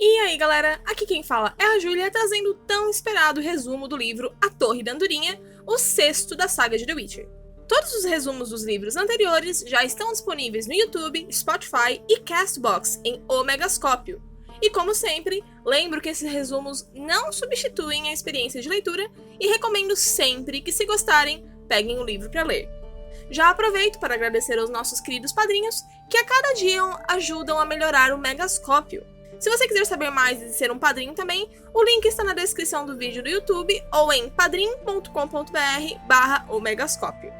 E aí galera, aqui quem fala é a Júlia, trazendo o tão esperado resumo do livro A Torre da Andorinha, o sexto da saga de The Witcher. Todos os resumos dos livros anteriores já estão disponíveis no YouTube, Spotify e Castbox em O Megascópio. E como sempre, lembro que esses resumos não substituem a experiência de leitura e recomendo sempre que, se gostarem, peguem o livro para ler. Já aproveito para agradecer aos nossos queridos padrinhos que a cada dia ajudam a melhorar o Megascópio. Se você quiser saber mais e ser um padrinho também, o link está na descrição do vídeo do YouTube ou em padrim.com.br/omegascópio.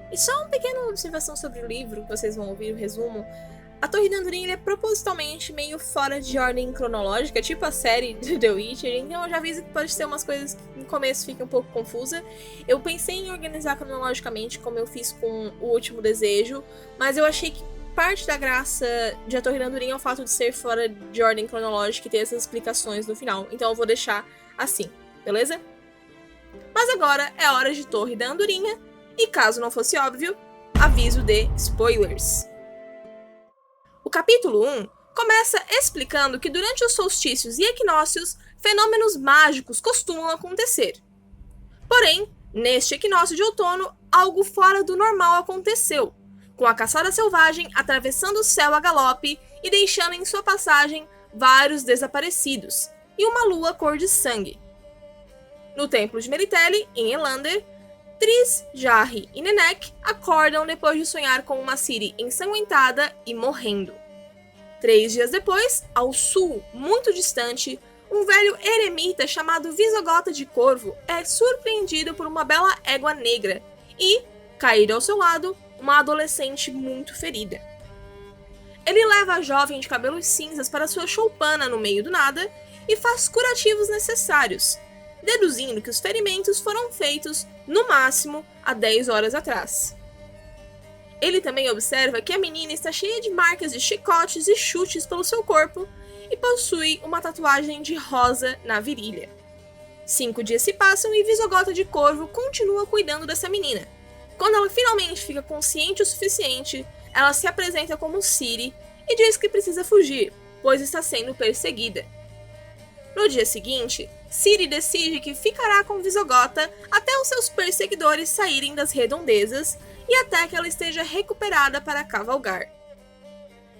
E só uma pequena observação sobre o livro, que vocês vão ouvir o resumo. A Torre da Andorinha é propositalmente meio fora de ordem cronológica, tipo a série de The Witcher, então eu já aviso que pode ter umas coisas que no começo fiquem um pouco confusa. Eu pensei em organizar cronologicamente, como eu fiz com O Último Desejo, mas eu achei que parte da graça de A Torre da Andorinha é o fato de ser fora de ordem cronológica e ter essas explicações no final, então eu vou deixar assim, beleza? Mas agora é hora de Torre da Andorinha, e caso não fosse óbvio, aviso de spoilers. O capítulo 1 começa explicando que durante os solstícios e equinócios, fenômenos mágicos costumam acontecer. Porém, neste equinócio de outono, algo fora do normal aconteceu, com a caçada selvagem atravessando o céu a galope e deixando em sua passagem vários desaparecidos, e uma lua cor de sangue. No templo de Meritelli, em Elander, Triss, Jarry e Nennek acordam depois de sonhar com uma Ciri ensanguentada e morrendo. 3 dias depois, ao sul, muito distante, um velho eremita chamado Visogota de Corvo é surpreendido por uma bela égua negra e, caída ao seu lado, uma adolescente muito ferida. Ele leva a jovem de cabelos cinzas para sua choupana no meio do nada e faz curativos necessários, deduzindo que os ferimentos foram feitos, no máximo, há 10 horas atrás. Ele também observa que a menina está cheia de marcas de chicotes e chutes pelo seu corpo e possui uma tatuagem de rosa na virilha. 5 dias se passam e Visogota de Corvo continua cuidando dessa menina. Quando ela finalmente fica consciente o suficiente, ela se apresenta como Ciri e diz que precisa fugir, pois está sendo perseguida. No dia seguinte, Ciri decide que ficará com Visogota até os seus perseguidores saírem das redondezas e até que ela esteja recuperada para cavalgar.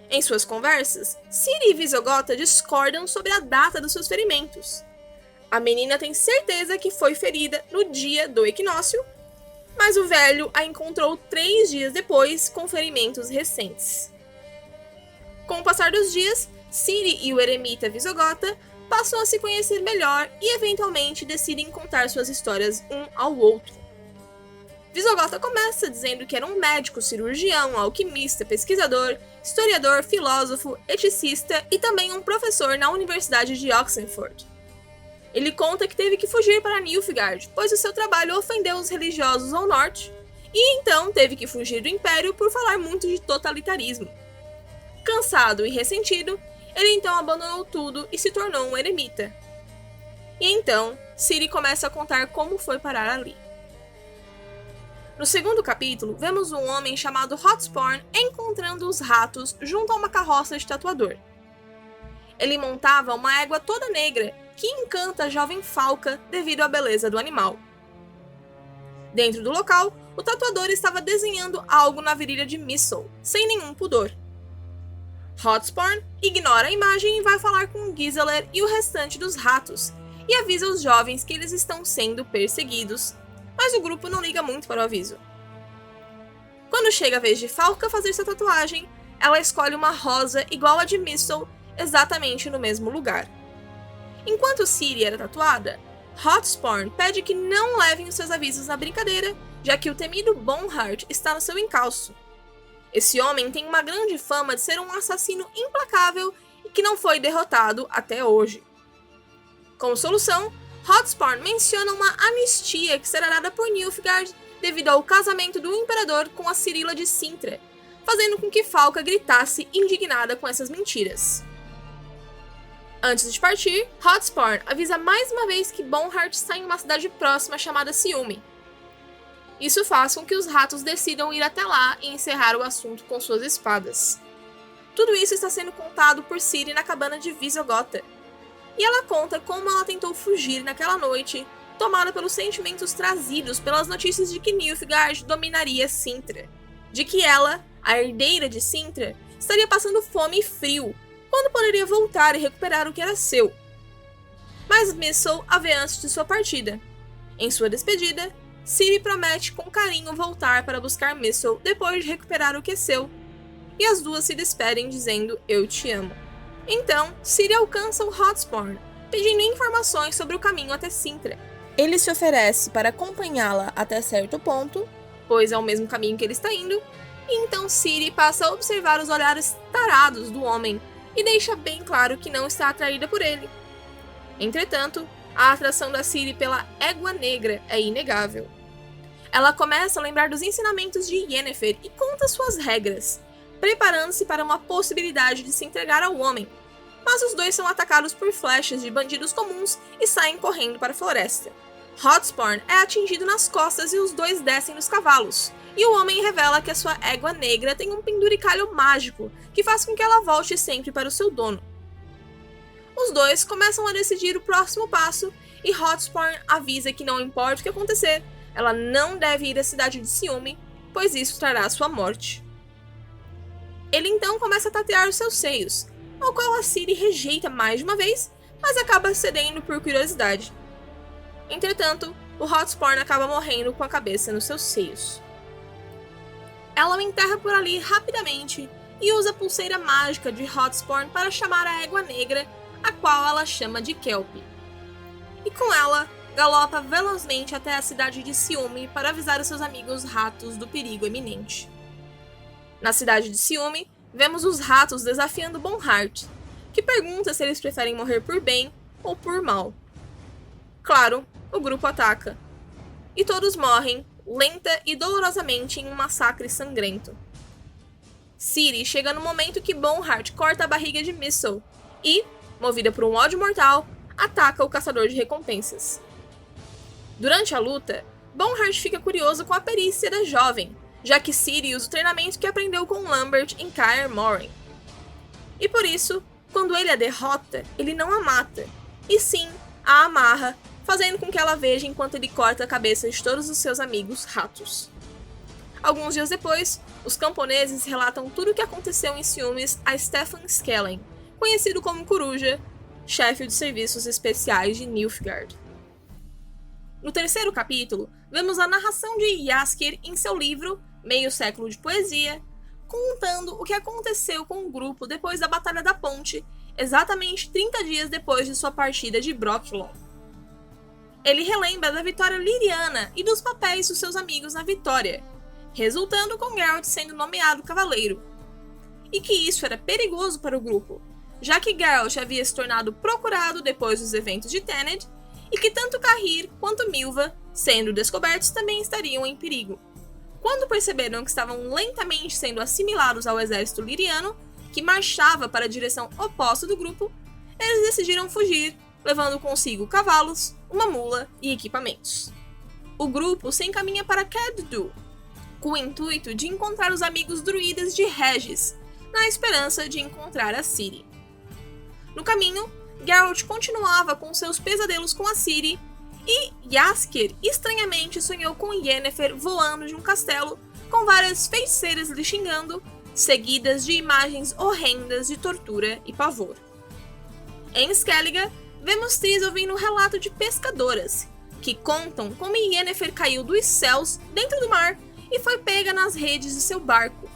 Em suas conversas, Ciri e Visogota discordam sobre a data dos seus ferimentos. A menina tem certeza que foi ferida no dia do equinócio, mas o velho a encontrou 3 dias depois com ferimentos recentes. Com o passar dos dias, Ciri e o eremita Visogota passam a se conhecer melhor e eventualmente decidem contar suas histórias um ao outro. Visogota começa dizendo que era um médico, cirurgião, alquimista, pesquisador, historiador, filósofo, eticista e também um professor na Universidade de Oxenford. Ele conta que teve que fugir para Nilfgaard, pois o seu trabalho ofendeu os religiosos ao norte, e então teve que fugir do Império por falar muito de totalitarismo. Cansado e ressentido, ele então abandonou tudo e se tornou um eremita. E então, Ciri começa a contar como foi parar ali. No segundo capítulo, vemos um homem chamado Hotsporn encontrando os ratos junto a uma carroça de tatuador. Ele montava uma égua toda negra que encanta a jovem Falca devido à beleza do animal. Dentro do local, o tatuador estava desenhando algo na virilha de Missel, sem nenhum pudor. Hotsporn ignora a imagem e vai falar com Gisela e o restante dos ratos, e avisa os jovens que eles estão sendo perseguidos, mas o grupo não liga muito para o aviso. Quando chega a vez de Falca fazer sua tatuagem, ela escolhe uma rosa igual a de Missel, exatamente no mesmo lugar. Enquanto Ciri era tatuada, Hotsporn pede que não levem os seus avisos na brincadeira, já que o temido Bonhart está no seu encalço. Esse homem tem uma grande fama de ser um assassino implacável e que não foi derrotado até hoje. Como solução, Hotsporn menciona uma anistia que será dada por Nilfgaard devido ao casamento do imperador com a Cirila de Cintra, fazendo com que Falca gritasse indignada com essas mentiras. Antes de partir, Hotsporn avisa mais uma vez que Bonhart está em uma cidade próxima chamada Ciúme. Isso faz com que os ratos decidam ir até lá e encerrar o assunto com suas espadas. Tudo isso está sendo contado por Ciri na cabana de Visogota, e ela conta como ela tentou fugir naquela noite, tomada pelos sentimentos trazidos pelas notícias de que Nilfgaard dominaria Cintra, de que ela, a herdeira de Cintra, estaria passando fome e frio, quando poderia voltar e recuperar o que era seu. Mas Missel a vê antes de sua partida. Em sua despedida, Ciri promete com carinho voltar para buscar Missel depois de recuperar o que é seu, e as duas se despedem dizendo "eu te amo". Então, Ciri alcança o Hotsporn, pedindo informações sobre o caminho até Cintra. Ele se oferece para acompanhá-la até certo ponto, pois é o mesmo caminho que ele está indo, e então Ciri passa a observar os olhares tarados do homem e deixa bem claro que não está atraída por ele. Entretanto, a atração da Ciri pela Égua Negra é inegável. Ela começa a lembrar dos ensinamentos de Yennefer e conta suas regras, preparando-se para uma possibilidade de se entregar ao homem, mas os dois são atacados por flechas de bandidos comuns e saem correndo para a floresta. Hotsporn é atingido nas costas e os dois descem dos cavalos, e o homem revela que a sua égua negra tem um penduricalho mágico que faz com que ela volte sempre para o seu dono. Os dois começam a decidir o próximo passo, e Hotsporn avisa que não importa o que acontecer, ela não deve ir à cidade de Ciúme, pois isso trará sua morte. Ele então começa a tatear os seus seios, ao qual a Ciri rejeita mais de uma vez, mas acaba cedendo por curiosidade. Entretanto, o Hotsporn acaba morrendo com a cabeça nos seus seios. Ela o enterra por ali rapidamente e usa a pulseira mágica de Hotsporn para chamar a Égua Negra, a qual ela chama de Kelp. E com ela, galopa velozmente até a cidade de Ciúme para avisar os seus amigos ratos do perigo iminente. Na cidade de Ciúme, vemos os ratos desafiando Bonhart, que pergunta se eles preferem morrer por bem ou por mal. Claro, o grupo ataca, e todos morrem, lenta e dolorosamente, em um massacre sangrento. Ciri chega no momento que Bonhart corta a barriga de Missel e, movida por um ódio mortal, ataca o caçador de recompensas. Durante a luta, Bonhart fica curioso com a perícia da jovem, já que Ciri usa o treinamento que aprendeu com Lambert em Kaer Morhen. E por isso, quando ele a derrota, ele não a mata, e sim a amarra, fazendo com que ela veja enquanto ele corta a cabeça de todos os seus amigos ratos. Alguns dias depois, os camponeses relatam tudo o que aconteceu em Ciúmes a Stefan Skellen, conhecido como Coruja, chefe de serviços especiais de Nilfgaard. No terceiro capítulo, vemos a narração de Jaskier em seu livro Meio Século de Poesia, contando o que aconteceu com o grupo depois da Batalha da Ponte, exatamente 30 dias depois de sua partida de Brokilon. Ele relembra da vitória liriana e dos papéis dos seus amigos na vitória, resultando com Geralt sendo nomeado cavaleiro, e que isso era perigoso para o grupo, já que Geralt havia se tornado procurado depois dos eventos de Thened, e que tanto Cahir quanto Milva, sendo descobertos, também estariam em perigo. Quando perceberam que estavam lentamente sendo assimilados ao exército liriano, que marchava para a direção oposta do grupo, eles decidiram fugir, levando consigo cavalos, uma mula e equipamentos. O grupo se encaminha para Cad-dû, com o intuito de encontrar os amigos druidas de Regis, na esperança de encontrar a Ciri. No caminho, Geralt continuava com seus pesadelos com a Ciri, e Jaskier estranhamente sonhou com Yennefer voando de um castelo, com várias feiticeiras lhe xingando, seguidas de imagens horrendas de tortura e pavor. Em Skellige, vemos Triss ouvindo um relato de pescadoras, que contam como Yennefer caiu dos céus dentro do mar e foi pega nas redes de seu barco.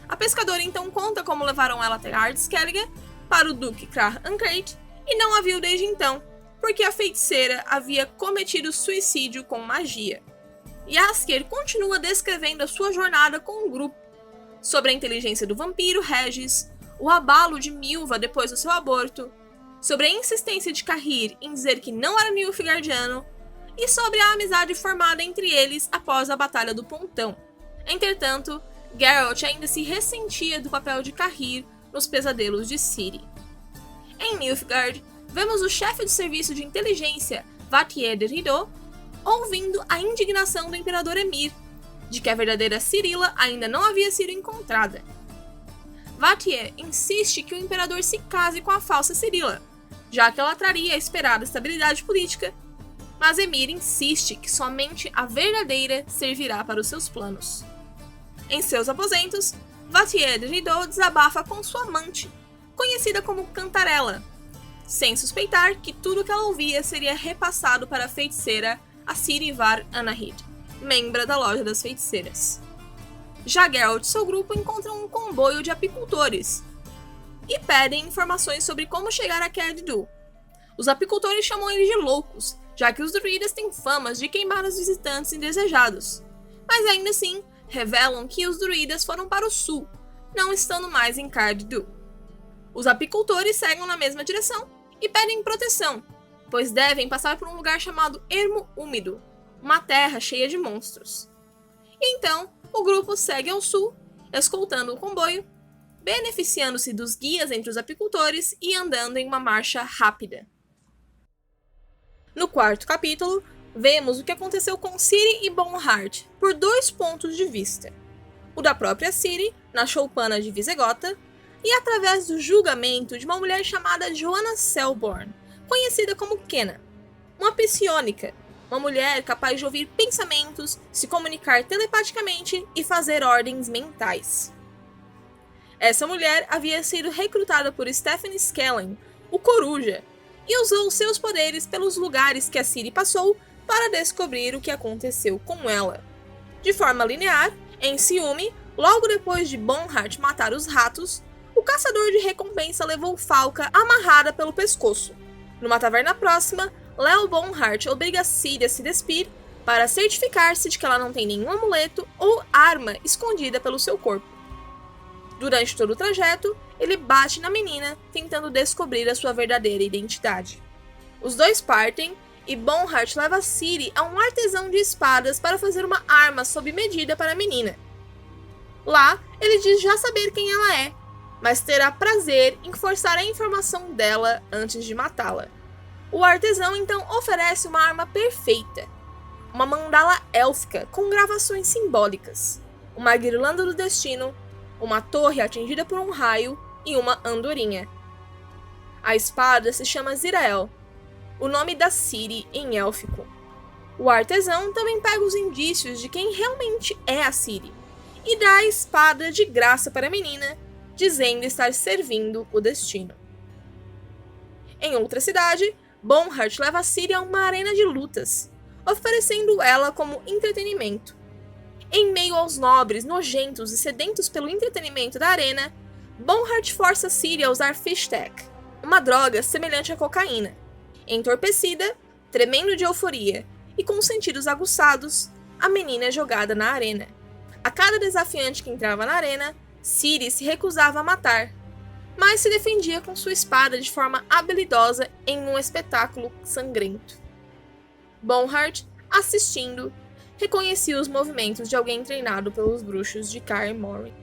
A pescadora então conta como levaram ela até Ardskellige, para o Duque Krah Ancrate, e não a viu desde então, porque a feiticeira havia cometido suicídio com magia. Jaskier continua descrevendo a sua jornada com o grupo, sobre a inteligência do vampiro Regis, o abalo de Milva depois do seu aborto, sobre a insistência de Cahir em dizer que não era Nilfgaardiano, e sobre a amizade formada entre eles após a Batalha do Pontão. Entretanto, Geralt ainda se ressentia do papel de Cahir nos pesadelos de Ciri. Em Nilfgaard, vemos o chefe do serviço de inteligência, Vathier de Rideau, ouvindo a indignação do imperador Emhyr, de que a verdadeira Cirila ainda não havia sido encontrada. Vathier insiste que o imperador se case com a falsa Cirila, já que ela traria a esperada estabilidade política, mas Emir insiste que somente a verdadeira servirá para os seus planos. Em seus aposentos, Vatier de Rideau desabafa com sua amante, conhecida como Cantarella, sem suspeitar que tudo que ela ouvia seria repassado para a feiticeira Assiri Var Anahid, membro da Loja das Feiticeiras. Já Geralt e seu grupo encontram um comboio de apicultores e pedem informações sobre como chegar a Cedd-Dû. Os apicultores chamam eles de loucos, já que os druidas têm famas de queimar os visitantes indesejados, mas ainda assim revelam que os druidas foram para o sul, não estando mais em Cedd-Dû. Os apicultores seguem na mesma direção e pedem proteção, pois devem passar por um lugar chamado Ermo Úmido, uma terra cheia de monstros. E então, o grupo segue ao sul, escoltando o comboio, beneficiando-se dos guias entre os apicultores e andando em uma marcha rápida. No quarto capítulo, vemos o que aconteceu com Ciri e Bonhart por dois pontos de vista. O da própria Ciri, na choupana de Visegota, e através do julgamento de uma mulher chamada Joanna Selborne, conhecida como Kenna, uma psionica, uma mulher capaz de ouvir pensamentos, se comunicar telepaticamente e fazer ordens mentais. Essa mulher havia sido recrutada por Stephen Skellen, o Coruja, e usou seus poderes pelos lugares que a Ciri passou para descobrir o que aconteceu com ela. De forma linear, em ciúme, logo depois de Bonhart matar os ratos, o caçador de recompensa levou Falca amarrada pelo pescoço. Numa taverna próxima, Leo Bonhart obriga Ciri a se despir para certificar-se de que ela não tem nenhum amuleto ou arma escondida pelo seu corpo. Durante todo o trajeto, ele bate na menina, tentando descobrir a sua verdadeira identidade. Os dois partem e Bonhart leva Ciri a um artesão de espadas para fazer uma arma sob medida para a menina. Lá, ele diz já saber quem ela é, mas terá prazer em forçar a informação dela antes de matá-la. O artesão então oferece uma arma perfeita, uma mandala élfica com gravações simbólicas, uma guirlanda do destino, uma torre atingida por um raio e uma andorinha. A espada se chama Zirael, o nome da Ciri em élfico. O artesão também pega os indícios de quem realmente é a Ciri e dá a espada de graça para a menina, dizendo estar servindo o destino. Em outra cidade, Bonhart leva Ciri a uma arena de lutas, oferecendo ela como entretenimento. Em meio aos nobres, nojentos e sedentos pelo entretenimento da arena, Bonhart força Ciri a usar Fishtech, uma droga semelhante à cocaína. Entorpecida, tremendo de euforia e com os sentidos aguçados, a menina é jogada na arena. A cada desafiante que entrava na arena, Ciri se recusava a matar, mas se defendia com sua espada de forma habilidosa em um espetáculo sangrento. Bonhart, assistindo, reconhecia os movimentos de alguém treinado pelos bruxos de Kaer Morhen.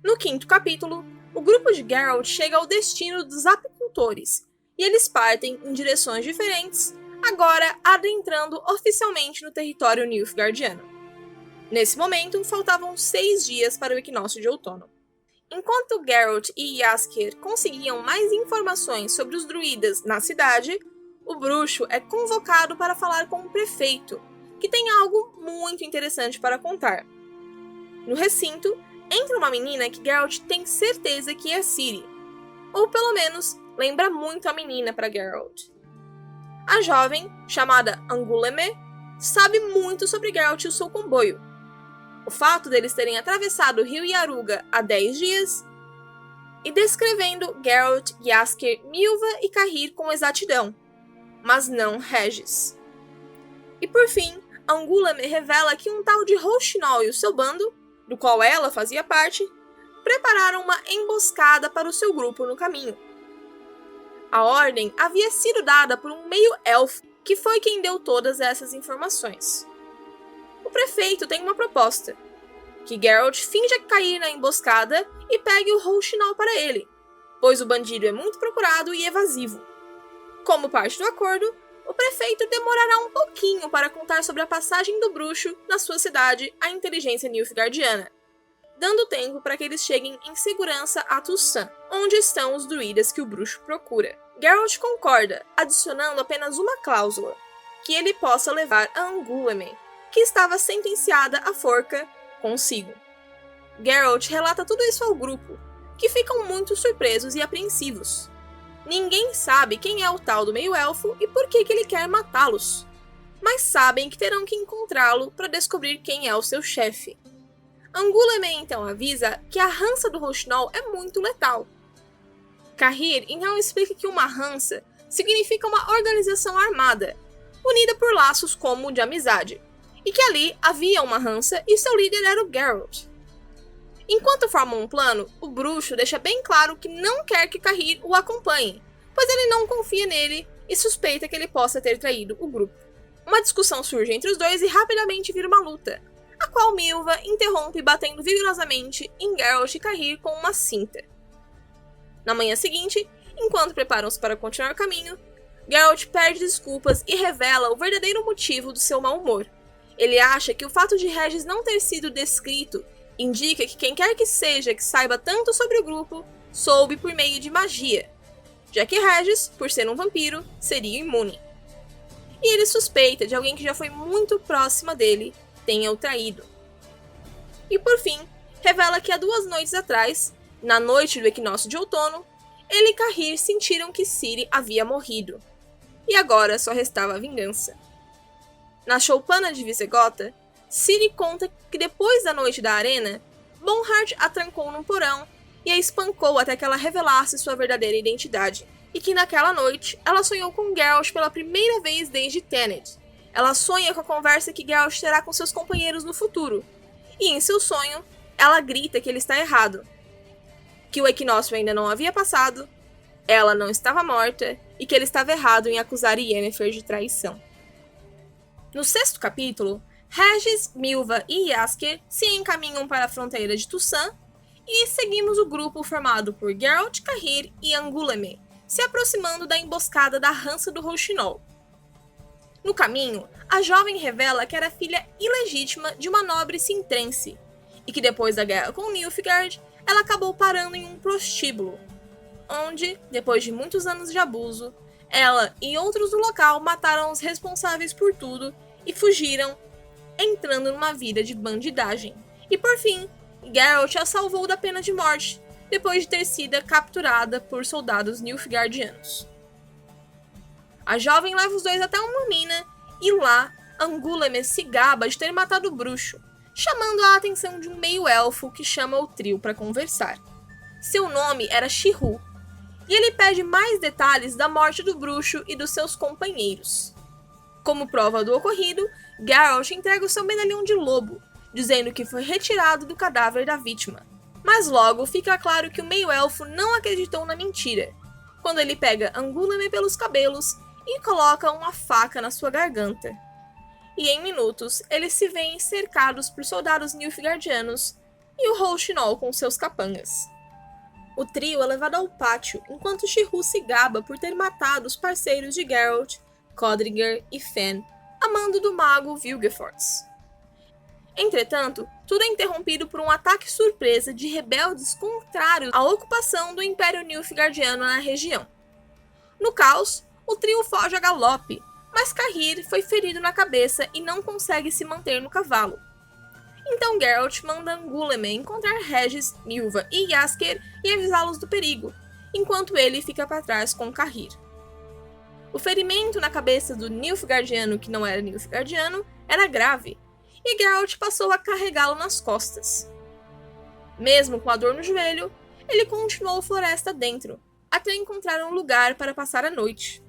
No quinto capítulo, o grupo de Geralt chega ao destino dos apicultores, e eles partem em direções diferentes, agora adentrando oficialmente no território Nilfgaardiano. Nesse momento, faltavam 6 dias para o equinócio de outono. Enquanto Geralt e Jaskier conseguiam mais informações sobre os druidas na cidade, o bruxo é convocado para falar com o prefeito, que tem algo muito interessante para contar. No recinto, entra uma menina que Geralt tem certeza que é Ciri, ou pelo menos lembra muito a menina para Geralt. A jovem, chamada Anguleme, sabe muito sobre Geralt e o seu comboio. O fato deles terem atravessado o rio Yaruga há 10 dias, e descrevendo Geralt, Jaskier, Milva e Cahir com exatidão, mas não Regis. E por fim, Anguleme revela que um tal de Rouxinol e o seu bando, do qual ela fazia parte, prepararam uma emboscada para o seu grupo no caminho. A ordem havia sido dada por um meio-elfo, que foi quem deu todas essas informações. O prefeito tem uma proposta: que Geralt finja cair na emboscada e pegue o Rouxinol para ele, pois o bandido é muito procurado e evasivo. Como parte do acordo, o prefeito demorará um pouquinho para contar sobre a passagem do bruxo na sua cidade à inteligência nilfgaardiana, dando tempo para que eles cheguem em segurança a Toussaint, onde estão os druidas que o bruxo procura. Geralt concorda, adicionando apenas uma cláusula, que ele possa levar a Angoulême, que estava sentenciada à forca, consigo. Geralt relata tudo isso ao grupo, que ficam muito surpresos e apreensivos. Ninguém sabe quem é o tal do meio-elfo e por que ele quer matá-los, mas sabem que terão que encontrá-lo para descobrir quem é o seu chefe. Angoulême então avisa que a rança do Rouxinol é muito letal. Cahir então explica que uma rança significa uma organização armada, unida por laços como o de amizade, e que ali havia uma rança e seu líder era o Geralt. Enquanto formam um plano, o bruxo deixa bem claro que não quer que Cahir o acompanhe, pois ele não confia nele e suspeita que ele possa ter traído o grupo. Uma discussão surge entre os dois e rapidamente vira uma luta, a qual Milva interrompe batendo vigorosamente em Geralt e Cahir com uma cinta. Na manhã seguinte, enquanto preparam-se para continuar o caminho, Geralt pede desculpas e revela o verdadeiro motivo do seu mau humor. Ele acha que o fato de Regis não ter sido descrito indica que quem quer que seja que saiba tanto sobre o grupo, soube por meio de magia, já que Regis, por ser um vampiro, seria imune. E ele suspeita de alguém que já foi muito próxima dele tenha o traído. E por fim, revela que há 2 noites atrás, na noite do equinócio de outono, ele e Cahir sentiram que Ciri havia morrido, e agora só restava a vingança. Na choupana de Visegota, Ciri conta que depois da noite da arena, Bonhart a trancou num porão e a espancou até que ela revelasse sua verdadeira identidade, e que naquela noite ela sonhou com Geralt pela primeira vez desde Tenet. Ela sonha com a conversa que Geralt terá com seus companheiros no futuro, e em seu sonho, ela grita que ele está errado, que o equinócio ainda não havia passado, ela não estava morta e que ele estava errado em acusar Yennefer de traição. No 6º capítulo, Regis, Milva e Jaskier se encaminham para a fronteira de Toussaint e seguimos o grupo formado por Geralt, Cahir e Angoulême, se aproximando da emboscada da rança do Rouxinol. No caminho, a jovem revela que era filha ilegítima de uma nobre sintrense e que depois da guerra com Nilfgaard, ela acabou parando em um prostíbulo, onde, depois de muitos anos de abuso, ela e outros do local mataram os responsáveis por tudo e fugiram, entrando numa vida de bandidagem. E por fim, Geralt a salvou da pena de morte, depois de ter sido capturada por soldados nilfgaardianos. A jovem leva os dois até uma mina, e lá, Angoulême se gaba de ter matado o bruxo, chamando a atenção de um meio-elfo que chama o trio para conversar. Seu nome era Shirhu, e ele pede mais detalhes da morte do bruxo e dos seus companheiros. Como prova do ocorrido, Geralt entrega o seu medalhão de lobo, dizendo que foi retirado do cadáver da vítima. Mas logo fica claro que o meio-elfo não acreditou na mentira, quando ele pega Angoulême pelos cabelos e coloca uma faca na sua garganta. E em minutos, eles se veem cercados por soldados nilfgaardianos e o Rouxinol com seus capangas. O trio é levado ao pátio, enquanto Shirhu se gaba por ter matado os parceiros de Geralt, Codringer e Fen, a mando do mago Vilgefortz. Entretanto, tudo é interrompido por um ataque surpresa de rebeldes contrários à ocupação do Império Nilfgaardiano na região. No caos, o trio foge a galope, mas Cahir foi ferido na cabeça e não consegue se manter no cavalo. Então Geralt manda Angoulême encontrar Regis, Milva e Jaskier e avisá-los do perigo, enquanto ele fica para trás com Cahir. O ferimento na cabeça do Nilfgaardiano que não era Nilfgaardiano era grave, e Geralt passou a carregá-lo nas costas. Mesmo com a dor no joelho, ele continuou floresta dentro, até encontrar um lugar para passar a noite.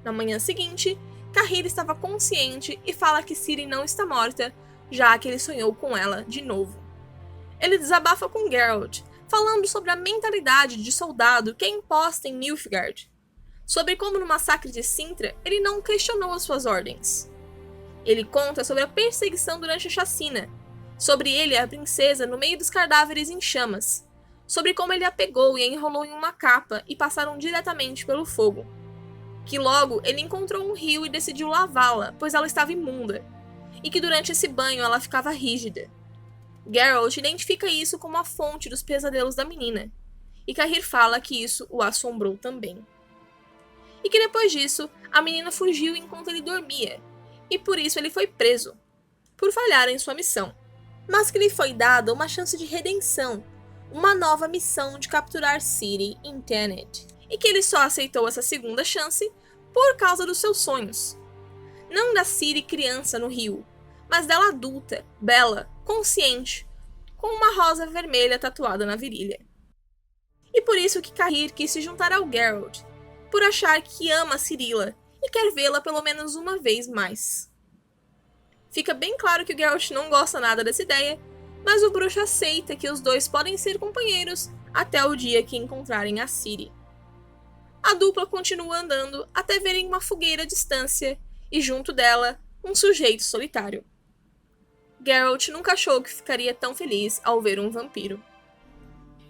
Na manhã seguinte, Cahir estava consciente e fala que Ciri não está morta, já que ele sonhou com ela de novo. Ele desabafa com Geralt, falando sobre a mentalidade de soldado que é imposta em Nilfgaard, sobre como no massacre de Cintra ele não questionou as suas ordens. Ele conta sobre a perseguição durante a chacina, sobre ele e a princesa no meio dos cadáveres em chamas, sobre como ele a pegou e a enrolou em uma capa e passaram diretamente pelo fogo, que logo ele encontrou um rio e decidiu lavá-la, pois ela estava imunda, e que durante esse banho ela ficava rígida. Geralt identifica isso como a fonte dos pesadelos da menina, e Cahir fala que isso o assombrou também. E que depois disso, a menina fugiu enquanto ele dormia, e por isso ele foi preso, por falhar em sua missão. Mas que lhe foi dada uma chance de redenção, uma nova missão de capturar Ciri em Tenet, e que ele só aceitou essa segunda chance por causa dos seus sonhos. Não da Ciri criança no rio, mas dela adulta, bela, consciente, com uma rosa vermelha tatuada na virilha. E por isso que Cahir quis se juntar ao Geralt, por achar que ama Cirilla e quer vê-la pelo menos uma vez mais. Fica bem claro que o Geralt não gosta nada dessa ideia, mas o bruxo aceita que os dois podem ser companheiros até o dia que encontrarem a Ciri. A dupla continua andando até verem uma fogueira à distância e junto dela um sujeito solitário. Geralt nunca achou que ficaria tão feliz ao ver um vampiro.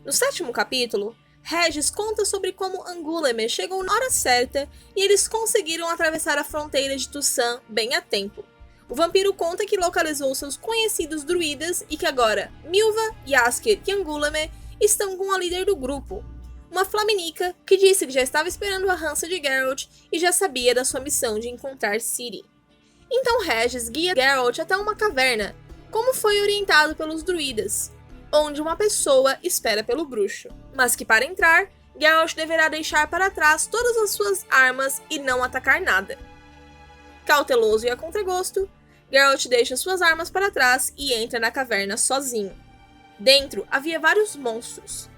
No 7º capítulo, Regis conta sobre como Angoulême chegou na hora certa e eles conseguiram atravessar a fronteira de Toussaint bem a tempo. O vampiro conta que localizou seus conhecidos druidas e que agora Milva, Jaskier e Angoulême estão com a líder do grupo, uma flaminica que disse que já estava esperando a rança de Geralt e já sabia da sua missão de encontrar Ciri. Então Regis guia Geralt até uma caverna, como foi orientado pelos druidas, onde uma pessoa espera pelo bruxo, mas que para entrar, Geralt deverá deixar para trás todas as suas armas e não atacar nada. Cauteloso e a contragosto, Geralt deixa suas armas para trás e entra na caverna sozinho. Dentro havia vários monstros,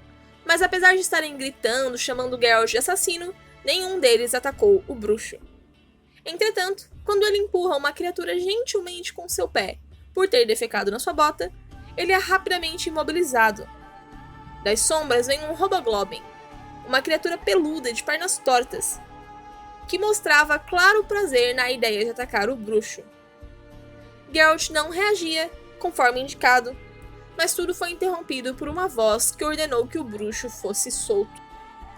mas apesar de estarem gritando, chamando Geralt de assassino, nenhum deles atacou o bruxo. Entretanto, quando ele empurra uma criatura gentilmente com seu pé, por ter defecado na sua bota, ele é rapidamente imobilizado. Das sombras vem um Hobgoblin, uma criatura peluda de pernas tortas, que mostrava claro prazer na ideia de atacar o bruxo. Geralt não reagia, conforme indicado, mas tudo foi interrompido por uma voz que ordenou que o bruxo fosse solto.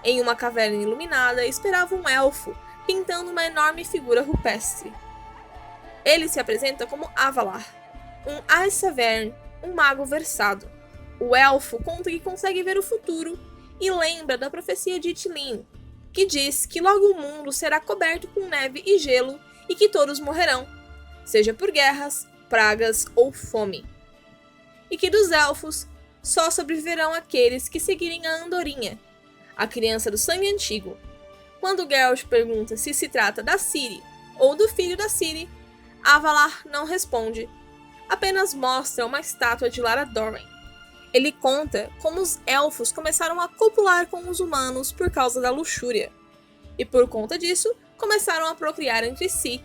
Em uma caverna iluminada esperava um elfo, pintando uma enorme figura rupestre. Ele se apresenta como Avalar, um Aes-Savern, um mago versado. O elfo conta que consegue ver o futuro e lembra da profecia de Itilin, que diz que logo o mundo será coberto com neve e gelo e que todos morrerão, seja por guerras, pragas ou fome. E que dos elfos só sobreviverão aqueles que seguirem a Andorinha, a criança do sangue antigo. Quando Geralt pergunta se se trata da Ciri ou do filho da Ciri, Avalar não responde, apenas mostra uma estátua de Lara Dorren. Ele conta como os elfos começaram a copular com os humanos por causa da luxúria, e por conta disso começaram a procriar entre si,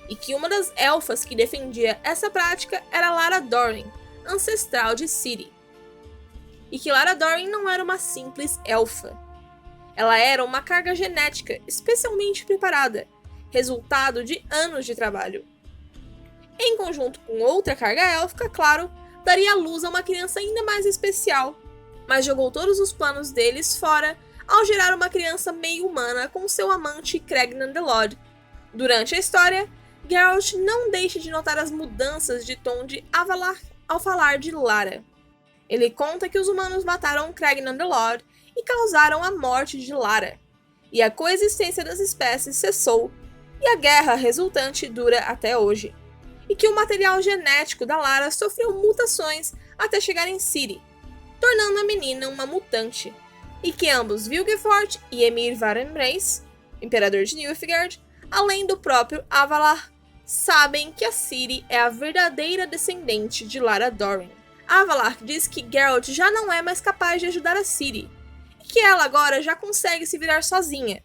e que uma das elfas que defendia essa prática era Lara Dorren, ancestral de Ciri. E que Lara Dorren não era uma simples elfa. Ela era uma carga genética especialmente preparada, resultado de anos de trabalho. Em conjunto com outra carga élfica, claro, daria luz a uma criança ainda mais especial, mas jogou todos os planos deles fora ao gerar uma criança meio humana com seu amante Cregnan Delod. Durante a história, Geralt não deixa de notar as mudanças de tom de Avalar ao falar de Lara. Ele conta que os humanos mataram Cregnan Delod e causaram a morte de Lara, e a coexistência das espécies cessou, e a guerra resultante dura até hoje. E que o material genético da Lara sofreu mutações até chegar em Ciri, tornando a menina uma mutante. E que ambos Vilgefortz e Emhyr Varenbrace, imperador de Nilfgaard, além do próprio Avalar, sabem que a Ciri é a verdadeira descendente de Lara Dorren. Avalar diz que Geralt já não é mais capaz de ajudar a Ciri, e que ela agora já consegue se virar sozinha,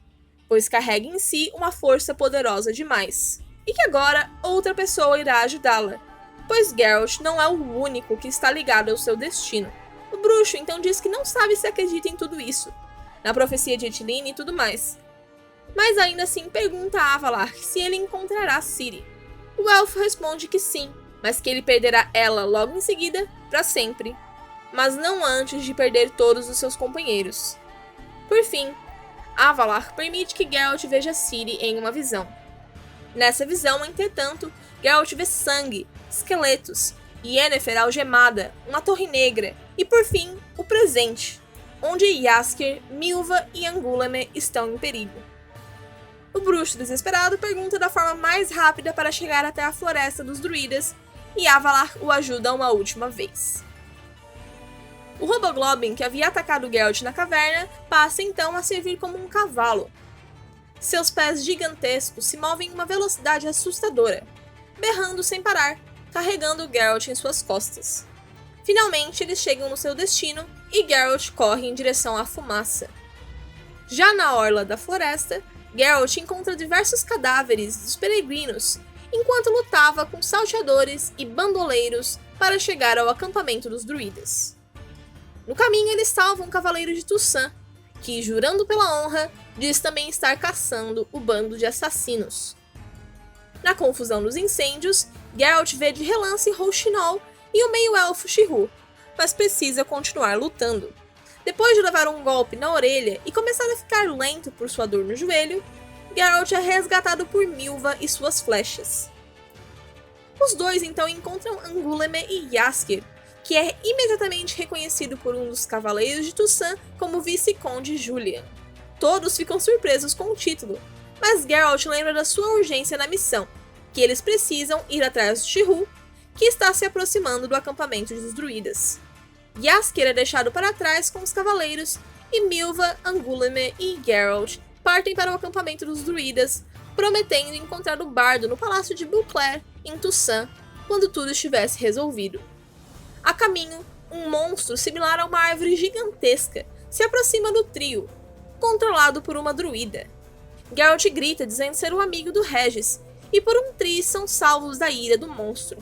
pois carrega em si uma força poderosa demais. E que agora outra pessoa irá ajudá-la, pois Geralt não é o único que está ligado ao seu destino. O bruxo então diz que não sabe se acredita em tudo isso, na profecia de Itilin e tudo mais. Mas ainda assim pergunta a Avalar se ele encontrará Ciri. O elfo responde que sim, mas que ele perderá ela logo em seguida, para sempre, mas não antes de perder todos os seus companheiros. Por fim, Avalar permite que Geralt veja Ciri em uma visão. Nessa visão, entretanto, Geralt vê sangue, esqueletos Yennefer algemada, uma torre negra e, por fim, o presente, onde Jaskier, Milva e Angoulême estão em perigo. O bruxo desesperado pergunta da forma mais rápida para chegar até a floresta dos druidas e Avalar o ajuda uma última vez. O Roboglobin, que havia atacado Geralt na caverna, passa então a servir como um cavalo. Seus pés gigantescos se movem em uma velocidade assustadora, berrando sem parar, carregando Geralt em suas costas. Finalmente eles chegam no seu destino e Geralt corre em direção à fumaça. Já na orla da floresta, Geralt encontra diversos cadáveres dos peregrinos, enquanto lutava com salteadores e bandoleiros para chegar ao acampamento dos druidas. No caminho eles salvam um cavaleiro de Toussaint, que, jurando pela honra, diz também estar caçando o bando de assassinos. Na confusão dos incêndios, Geralt vê de relance Rouxinol e o meio-elfo Shirhu, mas precisa continuar lutando. Depois de levar um golpe na orelha e começar a ficar lento por sua dor no joelho, Geralt é resgatado por Milva e suas flechas. Os dois então encontram Angoulême e Jaskier, que é imediatamente reconhecido por um dos cavaleiros de Toussaint como Vice-Conde Julian. Todos ficam surpresos com o título, mas Geralt lembra da sua urgência na missão, que eles precisam ir atrás de Shirhu, que está se aproximando do acampamento dos druidas. Jaskier é deixado para trás com os cavaleiros, e Milva, Angoulême e Geralt partem para o acampamento dos druidas, prometendo encontrar o bardo no palácio de Beauclair, em Toussaint, quando tudo estivesse resolvido. A caminho, um monstro similar a uma árvore gigantesca se aproxima do trio, controlado por uma druida. Geralt grita dizendo ser um amigo do Regis, e por um triz são salvos da ira do monstro.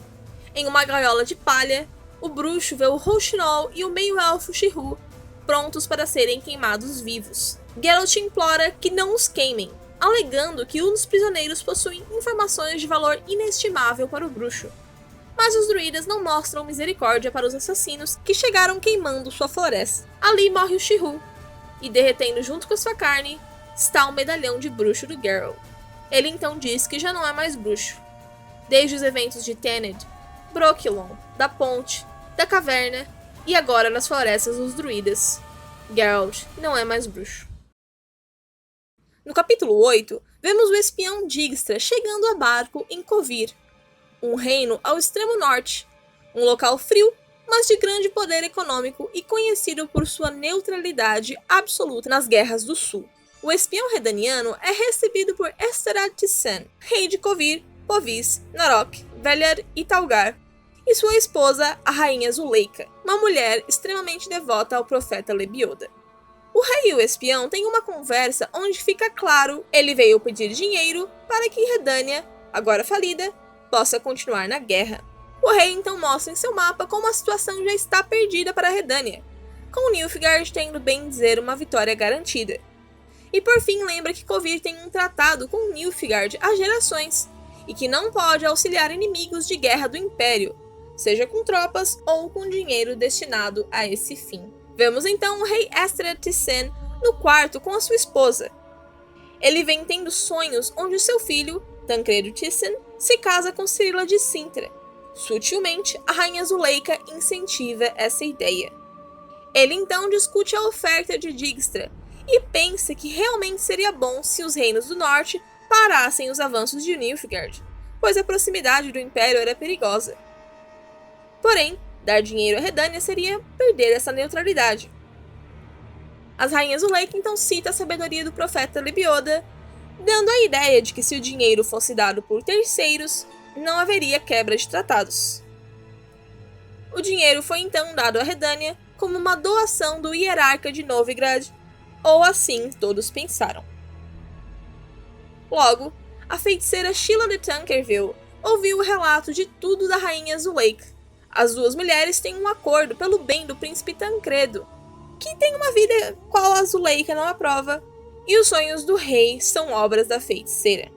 Em uma gaiola de palha, o bruxo vê o Rouxinol e o meio-elfo Shirhu prontos para serem queimados vivos. Geralt implora que não os queimem, alegando que um dos prisioneiros possui informações de valor inestimável para o bruxo. Mas os druidas não mostram misericórdia para os assassinos que chegaram queimando sua floresta. Ali morre o Shirhu, e derretendo junto com a sua carne, está o medalhão de bruxo do Geralt. Ele então diz que já não é mais bruxo. Desde os eventos de Thanedd, Brokilon, da Ponte, da Caverna e agora nas florestas dos druidas, Geralt não é mais bruxo. No capítulo 8, vemos o espião Dijkstra chegando a barco em Kovir, um reino ao extremo norte, um local frio, mas de grande poder econômico e conhecido por sua neutralidade absoluta nas guerras do sul. O espião redaniano é recebido por Esterad Tissan, rei de Kovir, Povis, Narok, Velar e Talgar, e sua esposa, a rainha Zuleika, uma mulher extremamente devota ao profeta Lebioda. O rei e o espião têm uma conversa onde fica claro ele veio pedir dinheiro para que Redânia, agora falida, possa continuar na guerra. O rei então mostra em seu mapa como a situação já está perdida para Redânia, com Nilfgaard tendo bem dizer uma vitória garantida. E por fim lembra que Kovir tem um tratado com Nilfgaard há gerações, e que não pode auxiliar inimigos de guerra do Império, seja com tropas ou com dinheiro destinado a esse fim. Vemos então o rei Esterad Tissan no quarto com a sua esposa. Ele vem tendo sonhos onde o seu filho, Tancredo Tissan, se casa com Cirila de Cintra. Sutilmente, a rainha Zuleika incentiva essa ideia. Ele então discute a oferta de Dijkstra e pensa que realmente seria bom se os reinos do norte parassem os avanços de Nilfgaard, pois a proximidade do Império era perigosa. Porém, dar dinheiro a Redânia seria perder essa neutralidade. As rainhas Zuleika então cita a sabedoria do profeta Lebioda, dando a ideia de que se o dinheiro fosse dado por terceiros, não haveria quebra de tratados. O dinheiro foi então dado a Redânia como uma doação do hierarca de Novigrad, ou assim todos pensaram. Logo, a feiticeira Sheila de Tankerville ouviu o relato de tudo da rainha Zuleika. As duas mulheres têm um acordo pelo bem do príncipe Tancredo, que tem uma vida qual a Zuleika não aprova, e os sonhos do rei são obras da feiticeira.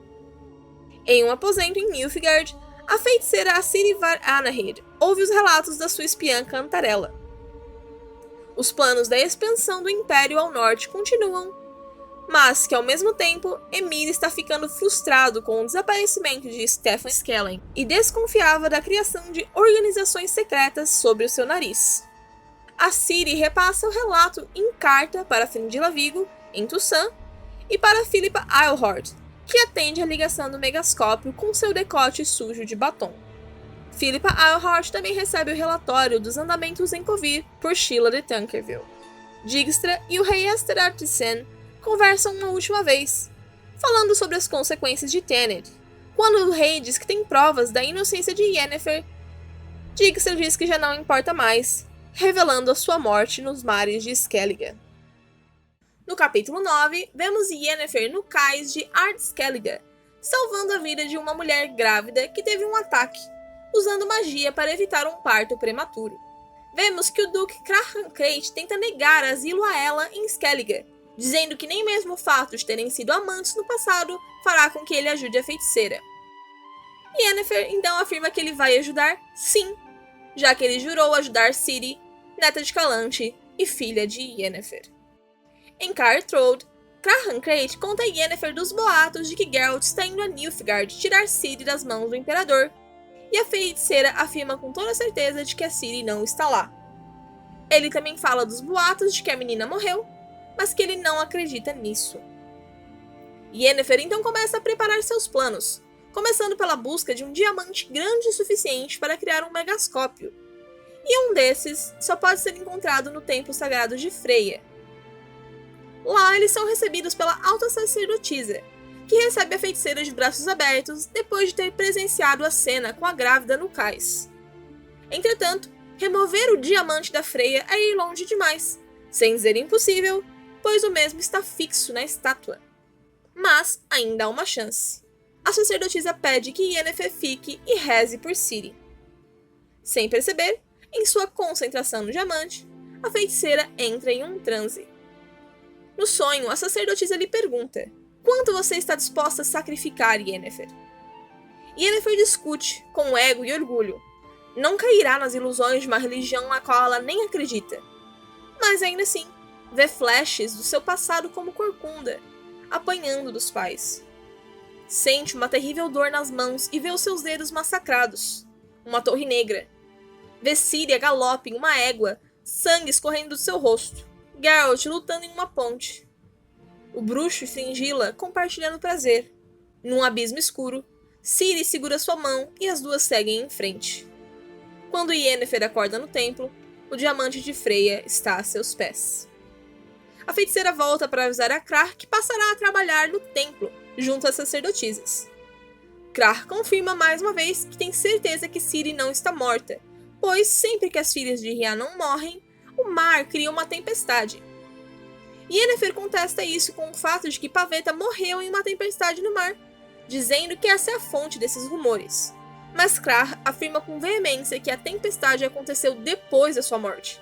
Em um aposento em Nilfgaard, a feiticeira Assirivar Anahir ouve os relatos da sua espiã Cantarella. Os planos da expansão do Império ao norte continuam, mas que ao mesmo tempo, Emir está ficando frustrado com o desaparecimento de Stefan Skellen e desconfiava da criação de organizações secretas sobre o seu nariz. A Ciri repassa o relato em carta para Fringilla Vigo, em Toussaint, e para Philippa Eilhart, que atende a ligação do megascópio com seu decote sujo de batom. Philippa Eilhart também recebe o relatório dos andamentos em Kovir por Sheila de Tankerville. Dijkstra e o rei Esther Artisan conversam uma última vez, falando sobre as consequências de Tenet. Quando o rei diz que tem provas da inocência de Yennefer, Dijkstra diz que já não importa mais, revelando a sua morte nos mares de Skellige. No capítulo 9, vemos Yennefer no cais de Ard-Skellige, salvando a vida de uma mulher grávida que teve um ataque, usando magia para evitar um parto prematuro. Vemos que o Duque Krark-Krayt tenta negar asilo a ela em Skellige, dizendo que nem mesmo o fato de terem sido amantes no passado fará com que ele ajude a feiticeira. Yennefer então afirma que ele vai ajudar sim, já que ele jurou ajudar Ciri, neta de Calante e filha de Yennefer. Em Caer Throde, Krark-Krayt conta a Yennefer dos boatos de que Geralt está indo a Nilfgaard tirar Ciri das mãos do Imperador, e a feiticeira afirma com toda certeza de que a Ciri não está lá. Ele também fala dos boatos de que a menina morreu, mas que ele não acredita nisso. Yennefer então começa a preparar seus planos, começando pela busca de um diamante grande o suficiente para criar um megascópio, e um desses só pode ser encontrado no templo sagrado de Freya. Lá eles são recebidos pela alta sacerdotisa, que recebe a feiticeira de braços abertos depois de ter presenciado a cena com a grávida no cais. Entretanto, remover o diamante da Freya é ir longe demais, sem dizer impossível, pois o mesmo está fixo na estátua. Mas ainda há uma chance. A sacerdotisa pede que Yennefer fique e reze por Ciri. Sem perceber, em sua concentração no diamante, a feiticeira entra em um transe. No sonho, a sacerdotisa lhe pergunta: quanto você está disposta a sacrificar, Yennefer? Yennefer discute, com ego e orgulho. Não cairá nas ilusões de uma religião na qual ela nem acredita. Mas ainda assim, vê flashes do seu passado como corcunda, apanhando dos pais. Sente uma terrível dor nas mãos e vê os seus dedos massacrados. Uma torre negra. Vê Ciri a galope em uma égua, sangue escorrendo do seu rosto. Geralt lutando em uma ponte. O bruxo e Fringilla compartilhando prazer. Num abismo escuro, Ciri segura sua mão e as duas seguem em frente. Quando Yennefer acorda no templo, o diamante de Freya está a seus pés. A feiticeira volta para avisar a Krark que passará a trabalhar no templo, junto às sacerdotisas. Krark confirma mais uma vez que tem certeza que Ciri não está morta, pois sempre que as filhas de Rhiannon morrem, o mar cria uma tempestade. Yennefer contesta isso com o fato de que Pavetta morreu em uma tempestade no mar, dizendo que essa é a fonte desses rumores. Mas Krark afirma com veemência que a tempestade aconteceu depois da sua morte,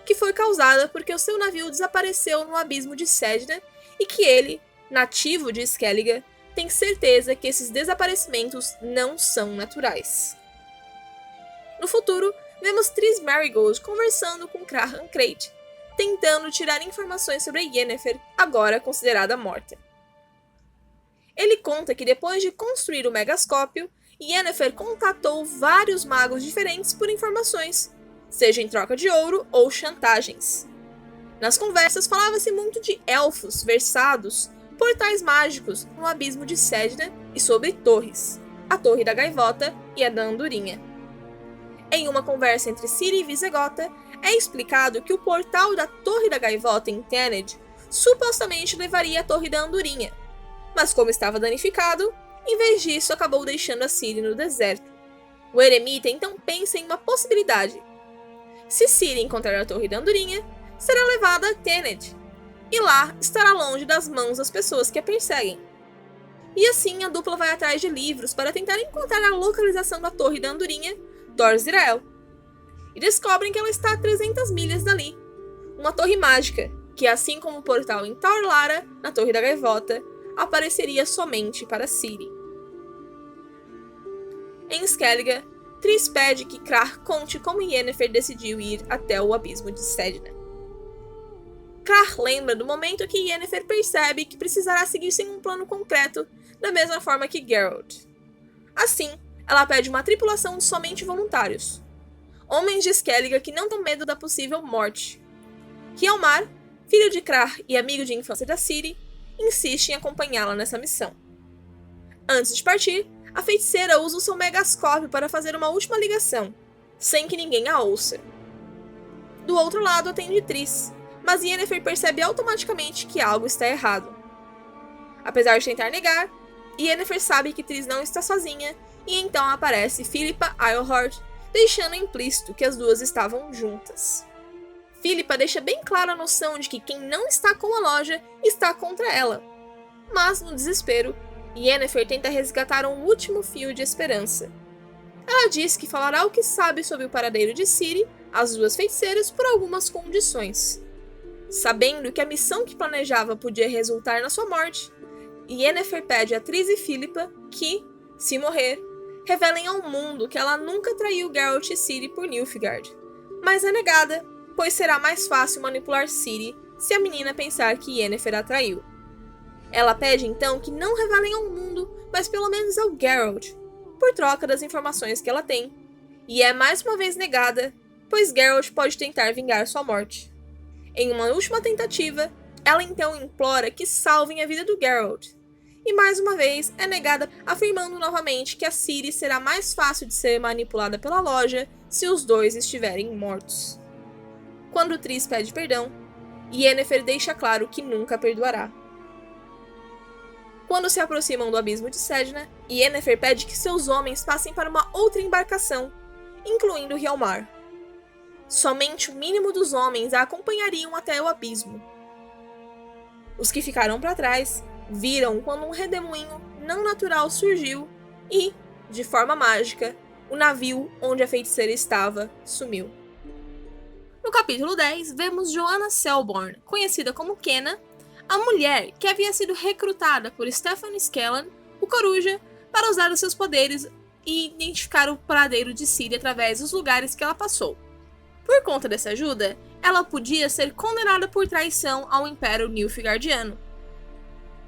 que foi causada porque o seu navio desapareceu no abismo de Cedna e que ele, nativo de Skellige, tem certeza que esses desaparecimentos não são naturais. No futuro, vemos Triss Merigold conversando com Krark-Krayt, tentando tirar informações sobre Yennefer, agora considerada morta. Ele conta que depois de construir o megascópio, Yennefer contatou vários magos diferentes por informações, seja em troca de ouro ou chantagens. Nas conversas falava-se muito de elfos versados, portais mágicos no abismo de Cedna e sobre torres, a Torre da Gaivota e a da Andorinha. Em uma conversa entre Ciri e Visegota, é explicado que o portal da Torre da Gaivota em Thanedd supostamente levaria à Torre da Andorinha, mas como estava danificado, em vez disso acabou deixando a Ciri no deserto. O eremita então pensa em uma possibilidade. Se Ciri encontrar a Torre da Andorinha, será levada a Thanedd, e lá estará longe das mãos das pessoas que a perseguem. E assim a dupla vai atrás de livros para tentar encontrar a localização da Torre da Andorinha, Dor Zirael, e descobrem que ela está a 300 milhas dali, uma torre mágica, que assim como o portal em Tor Lara, na Torre da Gaivota, apareceria somente para Ciri. Em Skellige, Triss pede que Krark conte como Yennefer decidiu ir até o abismo de Cedna. Krarr lembra do momento que Yennefer percebe que precisará seguir sem um plano concreto, da mesma forma que Geralt. Assim, ela pede uma tripulação de somente voluntários. Homens de Skelliger que não têm medo da possível morte. Hjalmar, filho de Krarr e amigo de infância da Ciri, insiste em acompanhá-la nessa missão. Antes de partir, a feiticeira usa o seu megascópio para fazer uma última ligação, sem que ninguém a ouça. Do outro lado atende Triss, mas Yennefer percebe automaticamente que algo está errado. Apesar de tentar negar, Yennefer sabe que Triss não está sozinha e então aparece Philippa Eilhart, deixando implícito que as duas estavam juntas. Philippa deixa bem clara a noção de que quem não está com a loja está contra ela. Mas, no desespero, Yennefer tenta resgatar um último fio de esperança. Ela diz que falará o que sabe sobre o paradeiro de Ciri às duas feiticeiras por algumas condições. Sabendo que a missão que planejava podia resultar na sua morte, Yennefer pede a Triss e Philippa que, se morrer, revelem ao mundo que ela nunca traiu Geralt e Ciri por Nilfgaard, mas é negada, pois será mais fácil manipular Ciri se a menina pensar que Yennefer a traiu. Ela pede então que não revelem ao mundo, mas pelo menos ao Geralt, por troca das informações que ela tem, e é mais uma vez negada, pois Geralt pode tentar vingar sua morte. Em uma última tentativa, ela então implora que salvem a vida do Geralt, e mais uma vez é negada, afirmando novamente que a Ciri será mais fácil de ser manipulada pela loja se os dois estiverem mortos. Quando Triss pede perdão, Yennefer deixa claro que nunca perdoará. Quando se aproximam do abismo de Sedna, Yennefer pede que seus homens passem para uma outra embarcação, incluindo Hjalmar. Somente o mínimo dos homens a acompanhariam até o abismo. Os que ficaram para trás viram quando um redemoinho não natural surgiu e, de forma mágica, o navio onde a feiticeira estava sumiu. No capítulo 10, vemos Joanna Selborn, conhecida como Kenna, a mulher que havia sido recrutada por Stefan Skellan, o Coruja, para usar os seus poderes e identificar o paradeiro de Ciri através dos lugares que ela passou. Por conta dessa ajuda, ela podia ser condenada por traição ao Império Nilfgaardiano.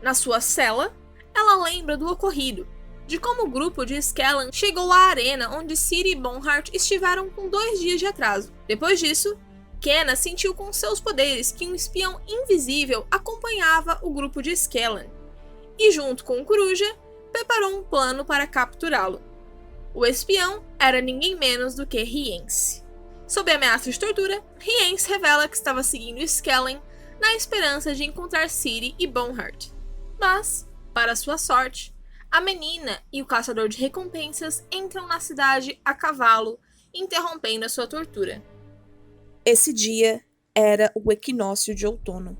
Na sua cela, ela lembra do ocorrido, de como o grupo de Skellan chegou à arena onde Ciri e Bonhart estiveram com 2 dias de atraso. Depois disso, Kenna sentiu com seus poderes que um espião invisível acompanhava o grupo de Skellan, e junto com o Coruja, preparou um plano para capturá-lo. O espião era ninguém menos do que Rience. Sob ameaça de tortura, Rience revela que estava seguindo Skellan na esperança de encontrar Ciri e Bonhart. Mas, para sua sorte, a menina e o caçador de recompensas entram na cidade a cavalo, interrompendo a sua tortura. Esse dia era o equinócio de outono.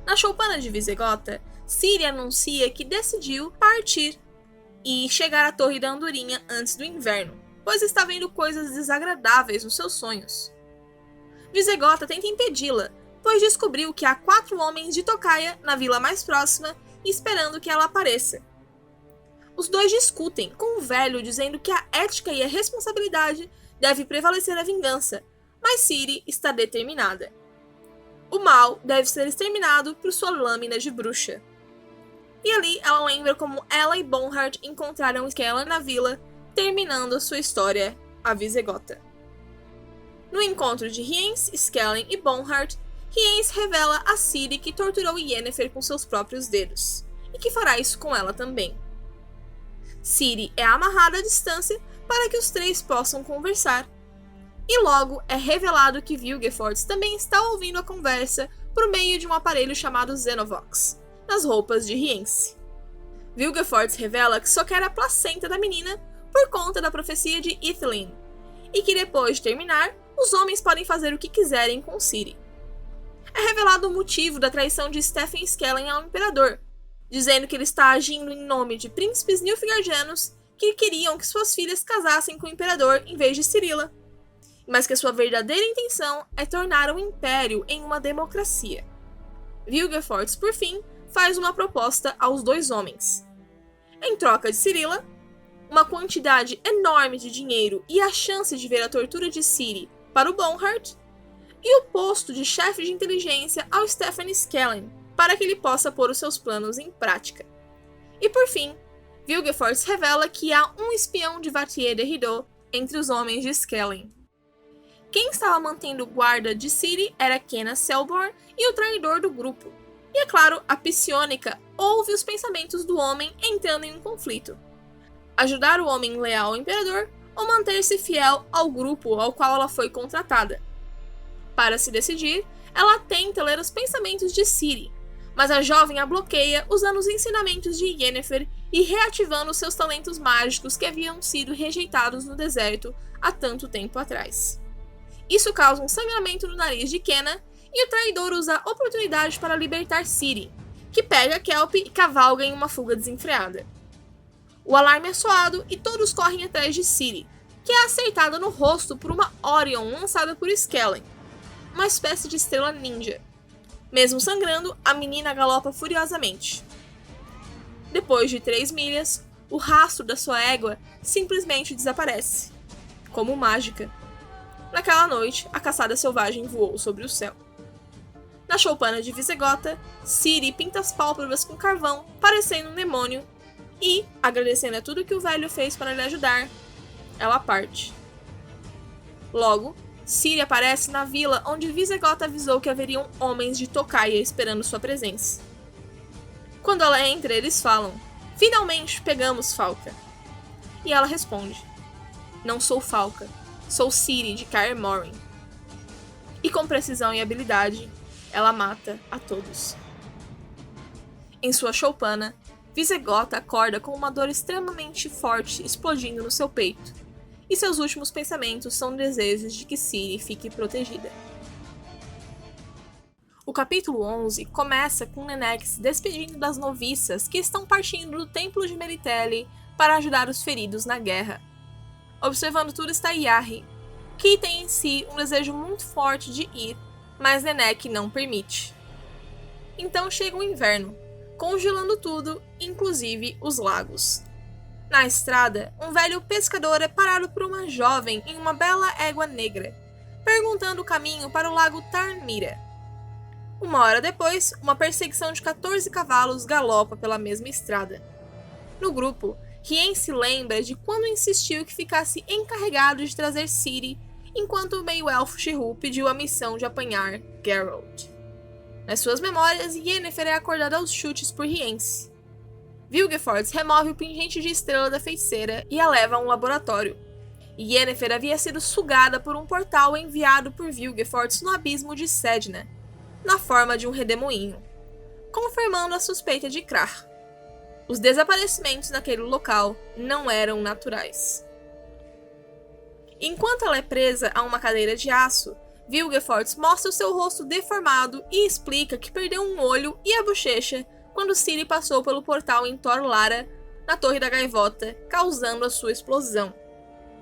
Na choupana de Visegota, Ciri anuncia que decidiu partir e chegar à Torre da Andorinha antes do inverno, pois está vendo coisas desagradáveis nos seus sonhos. Visegota tenta impedi-la, pois descobriu que há 4 homens de tocaia na vila mais próxima esperando que ela apareça. Os dois discutem, com o velho dizendo que a ética e a responsabilidade devem prevalecer a vingança, mas Ciri está determinada. O mal deve ser exterminado por sua lâmina de bruxa. E ali ela lembra como ela e Bonhart encontraram Skellan na vila, terminando a sua história, a Visegota. No encontro de Rience, Skellan e Bonhart, Rience revela a Ciri que torturou Yennefer com seus próprios dedos, e que fará isso com ela também. Ciri é amarrada à distância para que os 3 possam conversar, e logo é revelado que Vilgefortz também está ouvindo a conversa por meio de um aparelho chamado Xenovox, nas roupas de Rience. Vilgefortz revela que só quer a placenta da menina por conta da profecia de Ithilien, e que depois de terminar, os homens podem fazer o que quiserem com Ciri. É revelado o motivo da traição de Stefan Skellan ao Imperador, dizendo que ele está agindo em nome de príncipes nilfgaardianos que queriam que suas filhas casassem com o Imperador em vez de Cirila, mas que sua verdadeira intenção é tornar o Império em uma democracia. Vilgefortz, por fim, faz uma proposta aos 2 homens. Em troca de Cirila, uma quantidade enorme de dinheiro e a chance de ver a tortura de Ciri para o Bonhart, e o posto de chefe de inteligência ao Stephen Skellen, para que ele possa pôr os seus planos em prática. E por fim, Vilgefortz revela que há um espião de Vattier de Rideau entre os homens de Skellen. Quem estava mantendo guarda de Ciri era Kenna Selborne e o traidor do grupo. E é claro, a Psionica ouve os pensamentos do homem entrando em um conflito. Ajudar o homem leal ao imperador ou manter-se fiel ao grupo ao qual ela foi contratada. Para se decidir, ela tenta ler os pensamentos de Ciri, mas a jovem a bloqueia usando os ensinamentos de Yennefer e reativando seus talentos mágicos que haviam sido rejeitados no deserto há tanto tempo atrás. Isso causa um sangramento no nariz de Kenna e o traidor usa a oportunidade para libertar Ciri, que pega Kelp e cavalga em uma fuga desenfreada. O alarme é soado e todos correm atrás de Ciri, que é acertada no rosto por uma Orion lançada por Skellen, uma espécie de estrela ninja. Mesmo sangrando, a menina galopa furiosamente. Depois de 3 milhas, o rastro da sua égua simplesmente desaparece, como mágica. Naquela noite, a caçada selvagem voou sobre o céu. Na choupana de Visegota, Ciri pinta as pálpebras com carvão, parecendo um demônio, e, agradecendo a tudo que o velho fez para lhe ajudar, ela parte. Logo, Ciri aparece na vila onde Visegota avisou que haveriam homens de Tocaia esperando sua presença. Quando ela entra, eles falam: "Finalmente pegamos Falca." E ela responde: "Não sou Falca, sou Ciri de Kaer Morhen." E com precisão e habilidade, ela mata a todos. Em sua choupana, Visegota acorda com uma dor extremamente forte explodindo no seu peito, e seus últimos pensamentos são desejos de que Ciri fique protegida. O capítulo 11 começa com Nenneck se despedindo das noviças que estão partindo do templo de Meritelli para ajudar os feridos na guerra. Observando tudo está Yarri, que tem em si um desejo muito forte de ir, mas Nenneck não permite. Então chega o inverno, congelando tudo, inclusive os lagos. Na estrada, um velho pescador é parado por uma jovem em uma bela égua negra, perguntando o caminho para o lago Tarnmira. Uma hora depois, uma perseguição de 14 cavalos galopa pela mesma estrada. No grupo, Hien se lembra de quando insistiu que ficasse encarregado de trazer Ciri, enquanto o meio-elfo Shirru pediu a missão de apanhar Geralt. Nas suas memórias, Yennefer é acordada aos chutes por Rience. Vilgefortz remove o pingente de estrela da feiticeira e a leva a um laboratório. Yennefer havia sido sugada por um portal enviado por Vilgefortz no abismo de Sedna, na forma de um redemoinho, confirmando a suspeita de Krar. Os desaparecimentos naquele local não eram naturais. Enquanto ela é presa a uma cadeira de aço, Vilgefortz mostra o seu rosto deformado e explica que perdeu um olho e a bochecha quando Ciri passou pelo portal em Tor Lara, na Torre da Gaivota, causando a sua explosão.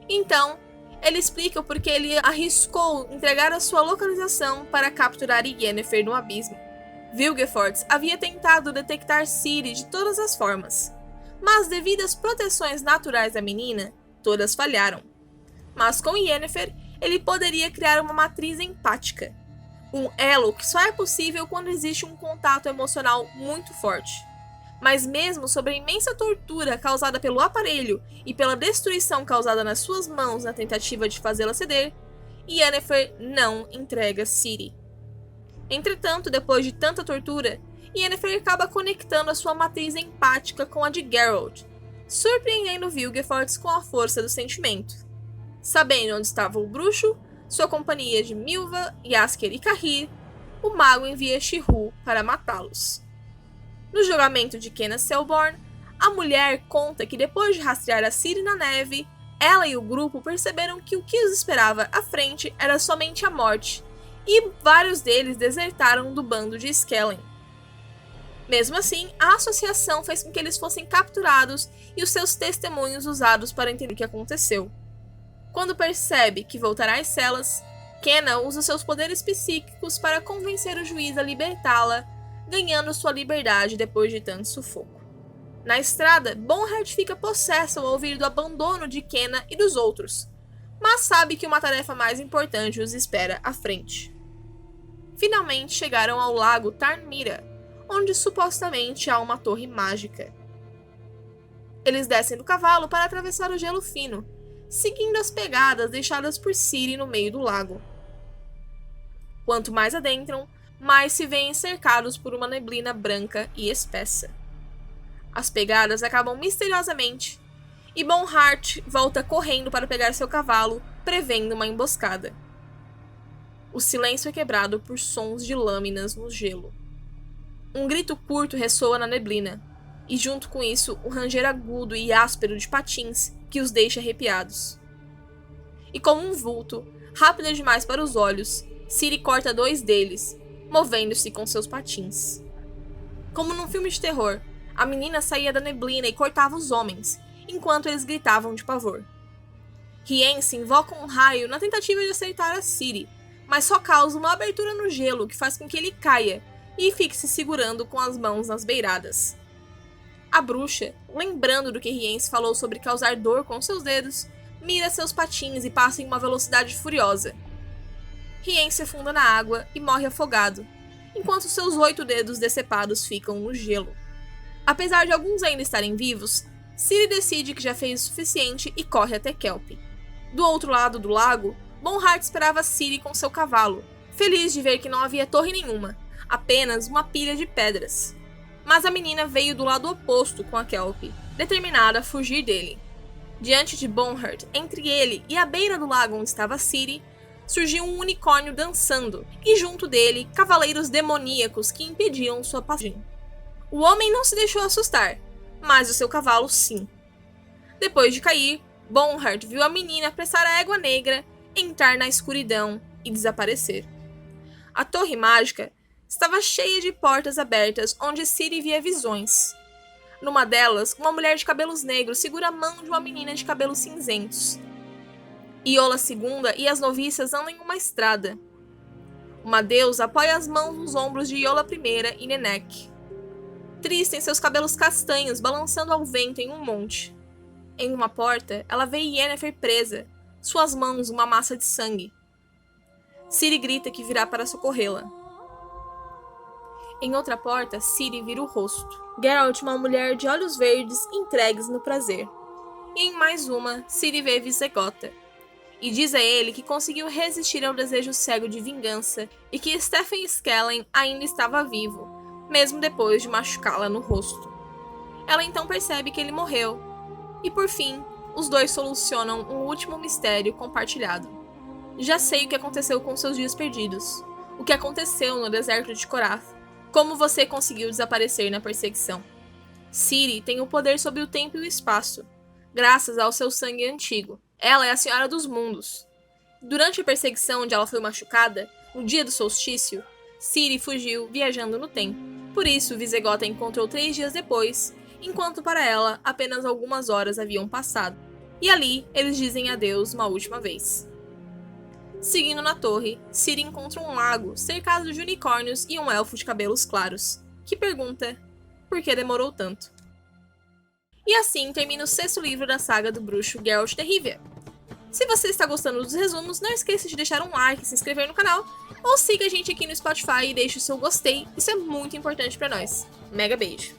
Então, ele explica por que ele arriscou entregar a sua localização para capturar Yennefer no abismo. Vilgefortz havia tentado detectar Ciri de todas as formas, mas devido às proteções naturais da menina, todas falharam. Mas com Yennefer, ele poderia criar uma matriz empática, um elo que só é possível quando existe um contato emocional muito forte. Mas mesmo sob a imensa tortura causada pelo aparelho e pela destruição causada nas suas mãos na tentativa de fazê-la ceder, Yennefer não entrega Ciri. Entretanto, depois de tanta tortura, Yennefer acaba conectando a sua matriz empática com a de Geralt, surpreendendo Vilgefortz com a força do sentimento. Sabendo onde estava o bruxo, sua companhia de Milva, Jaskier e Cahir, o mago envia Shirru para matá-los. No julgamento de Kenna Selborne, a mulher conta que depois de rastrear a Ciri na neve, ela e o grupo perceberam que o que os esperava à frente era somente a morte, e vários deles desertaram do bando de Skellen. Mesmo assim, a associação fez com que eles fossem capturados e os seus testemunhos usados para entender o que aconteceu. Quando percebe que voltará às celas, Kenna usa seus poderes psíquicos para convencer o juiz a libertá-la, ganhando sua liberdade depois de tanto sufoco. Na estrada, Bonhart fica possesso ao ouvir do abandono de Kenna e dos outros, mas sabe que uma tarefa mais importante os espera à frente. finalmente chegaram ao lago Tarmira, onde supostamente há uma torre mágica. Eles descem do cavalo para atravessar o gelo fino, seguindo as pegadas deixadas por Ciri no meio do lago. Quanto mais adentram, mais se veem cercados por uma neblina branca e espessa. As pegadas acabam misteriosamente, e Bonhart volta correndo para pegar seu cavalo, prevendo uma emboscada. O silêncio é quebrado por sons de lâminas no gelo. Um grito curto ressoa na neblina, e junto com isso o ranger agudo e áspero de patins que os deixa arrepiados. E como um vulto, rápido demais para os olhos, Ciri corta 2 deles, movendo-se com seus patins. Como num filme de terror, a menina saía da neblina e cortava os homens, enquanto eles gritavam de pavor. Rience invoca um raio na tentativa de acertar a Ciri, mas só causa uma abertura no gelo que faz com que ele caia e fique se segurando com as mãos nas beiradas. A bruxa, lembrando do que Rience falou sobre causar dor com seus dedos, mira seus patins e passa em uma velocidade furiosa. Rience afunda na água e morre afogado, enquanto seus 8 dedos decepados ficam no gelo. Apesar de alguns ainda estarem vivos, Ciri decide que já fez o suficiente e corre até Kelp. Do outro lado do lago, Bonhart esperava Ciri com seu cavalo, feliz de ver que não havia torre nenhuma, apenas uma pilha de pedras. Mas a menina veio do lado oposto com a Kelp, determinada a fugir dele. Diante de Bonhart, entre ele e a beira do lago onde estava Ciri, surgiu um unicórnio dançando, e junto dele, cavaleiros demoníacos que impediam sua passagem. O homem não se deixou assustar, mas o seu cavalo sim. Depois de cair, Bonhart viu a menina apressar a égua negra, entrar na escuridão e desaparecer. A torre mágica estava cheia de portas abertas onde Ciri via visões. Numa delas, uma mulher de cabelos negros segura a mão de uma menina de cabelos cinzentos. Iola II e as noviças andam em uma estrada. Uma deusa apoia as mãos nos ombros de Iola I e Nenek. Tris tem seus cabelos castanhos balançando ao vento em um monte. Em uma porta, ela vê Yennefer presa, suas mãos uma massa de sangue. Ciri grita que virá para socorrê-la. Em outra porta, Ciri vira o rosto. Geralt, uma mulher de olhos verdes entregues no prazer. E em mais uma, Ciri vê Visegota. E diz a ele que conseguiu resistir ao desejo cego de vingança e que Stephen Skellen ainda estava vivo, mesmo depois de machucá-la no rosto. Ela então percebe que ele morreu. E por fim, os dois solucionam um último mistério compartilhado. Já sei o que aconteceu com seus dias perdidos. O que aconteceu no deserto de Korath. Como você conseguiu desaparecer na perseguição. Ciri tem o poder sobre o tempo e o espaço, graças ao seu sangue antigo. Ela é a Senhora dos Mundos. Durante a perseguição onde ela foi machucada, no dia do solstício, Ciri fugiu viajando no tempo. Por isso, Visegota a encontrou 3 dias depois, enquanto para ela apenas algumas horas haviam passado. E ali, eles dizem adeus uma última vez. Seguindo na torre, Ciri encontra um lago cercado de unicórnios e um elfo de cabelos claros, que pergunta por que demorou tanto. E assim termina o 6º livro da saga do bruxo Geralt de Rivia. Se você está gostando dos resumos, não esqueça de deixar um like, se inscrever no canal, ou siga a gente aqui no Spotify e deixe o seu gostei, isso é muito importante para nós. Mega beijo!